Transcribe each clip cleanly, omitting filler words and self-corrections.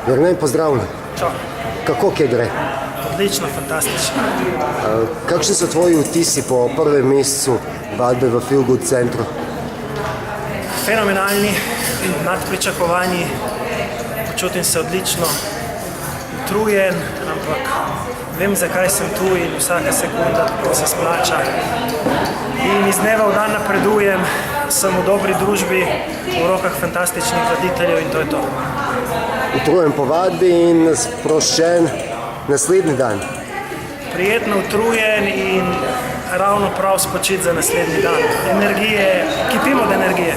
Jernej, pozdravljen. Čau. Kako kje gre? Odlično, fantastično. Kakšni so tvoji vtisi po prvem mesecu vadbe v Feel Good centru? Fenomenalni, nad pričakovanji, počutim se odlično, utrujen, ampak vem, zakaj sem tu in vsaka sekunda tako se splača. In iz dneva v dan napredujem, sem v dobri družbi, v rokah fantastičnih voditeljev in to je to. Utrujen po vadbi in sproščen naslednji dan. Prijetno utrujen in ravno prav spočit za naslednji dan. Energije, kipim od energije.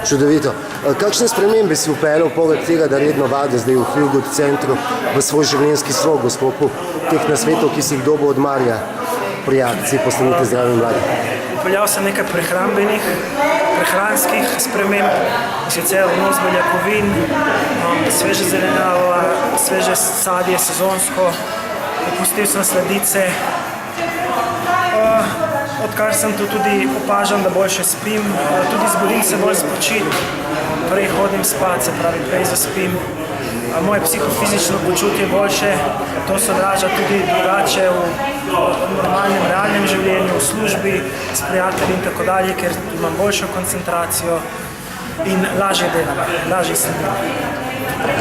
Čudovito. Kakšne spremembe si vpeljal poleg tega, da redno vadiš zdaj v Feel Good centru v svoj življenjski slog, v sklopu teh nasvetov, ki si jih dobil od Marija pri akciji Postanite zdravi mladi? Vpeljal sem nekaj prehranskih sprememb, sicer vnos beljakovin, sveže zelenjava, sveže sadje, sezonsko, opustil sem sladice. Odkar sem tu tudi opažam, da boljše spim, tudi zbudim se bolj spočit, prej hodim spat, se pravi prej zaspim. Moje psihofizično počutje boljše, to se odraža tudi drugače v normalnem, realnem življenju, v službi, s prijatelji in tako dalje, ker imam boljšo koncentracijo in lažje delam, lažje sledim.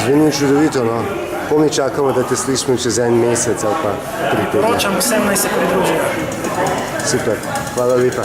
Zveni čudovito, no. Ko mi čakamo, da te slišimo čez en mesec ali pa 3 tedne. Priporočam vsem, naj se pridružijo. Super, hvala lepa.